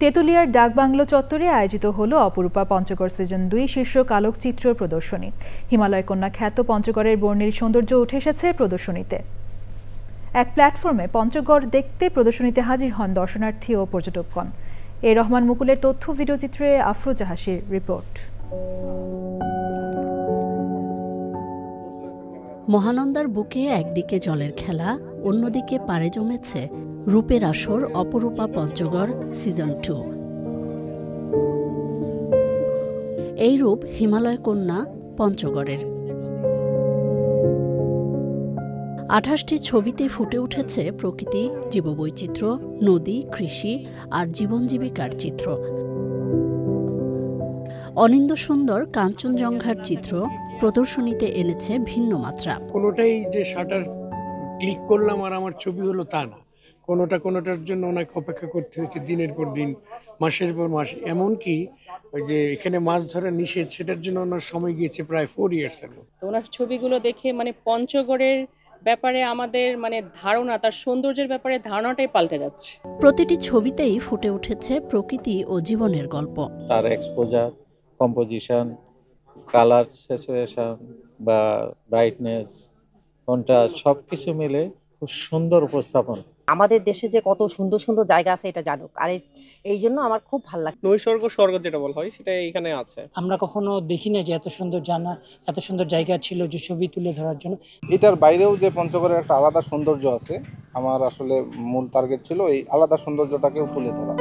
তেঁতুলিয়ার ডাকবাংলো চত্বরে আয়োজিত হলো অপরূপা পঞ্চগড় সিজন 2 শীর্ষক আলোকচিত্র প্রদর্শনী। হিমালয় কন্যা খ্যাত পঞ্চগড়ের বর্ণিল সৌন্দর্য উঠে এসেছে প্রদর্শনীতে। এক প্ল্যাটফর্মে পঞ্চগড় দেখতে প্রদর্শনীতে হাজির হন দর্শনার্থী ও পর্যটকগণ। এ রহমান মুকুলের তথ্য ভিডিওচিত্রে আফরোজা হাসির রিপোর্ট। মহানন্দার বুকে একদিকে জলের খেলা, অন্যদিকে পাড়ে জমেছে রূপের আসর অপরূপা পঞ্চগড় সিজন 2। এই রূপ হিমালয় কন্যা পঞ্চগড়ের। 28টি ছবিতে ফুটে উঠেছে প্রকৃতি, জীববৈচিত্র্য, নদী, কৃষি আর জীবন জীবিকার চিত্র। অনিন্দ্য সুন্দর কাঞ্চনজঙ্ঘার চিত্র প্রদর্শনীতে এনেছে ভিন্ন মাত্রা। কোনোটাই যে শাটার ক্লিক করলাম আর আমার ছবি হলো তা না, কোনোটার জন্য ওনাকে অপেক্ষা করতে হয়েছে দিনের পর দিন, মাসের পর মাস। এমনকি ওই যে এখানে মাছ ধরা নিষেধ, সেটার জন্য ওনার সময় গিয়েছে প্রায় 4 ইয়ার্সের মতো। ওনার ছবিগুলো দেখে পঞ্চগড়ের ব্যাপারে আমাদের ধারণা, তার সৌন্দর্যের ব্যাপারে ধারণাটাই পাল্টে যাচ্ছে। প্রতিটি ছবিতেই ফুটে উঠেছে প্রকৃতি ও জীবনের গল্প। তার এক্সপোজার, কম্পোজিশন, কালার স্যাচুরেশন বা ব্রাইটনেস, কন্ট্রাস্ট সবকিছু মিলে খুব সুন্দর উপস্থাপন। আমাদের দেশে যে কত সুন্দর সুন্দর জায়গা আছে এটা জানুক, আর এই জন্য আমার খুব ভালো লাগে। নৈসর্গ স্বর্গ যেটা বলা হয় সেটা এখানে আছে। আমরা কখনো দেখি না যে এত সুন্দর জায়গা ছিল যে ছবি তুলে ধরার জন্য। এটার বাইরেও যে পঞ্চগড়ের একটা আলাদা সৌন্দর্য আছে, আমার আসলে মূল টার্গেট ছিল এই আলাদা সৌন্দর্যটাকেও তুলে ধরা।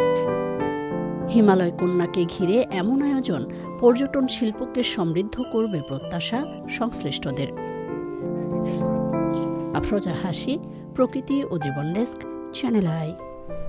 হিমালয় কন্যাকে ঘিরে এমন আয়োজন পর্যটন শিল্পকে সমৃদ্ধ করবে প্রত্যাশা সংশ্লিষ্টদের। আফরোজা হাসি, প্রকৃতি ও জীবন ডেস্ক, চ্যানেল আই।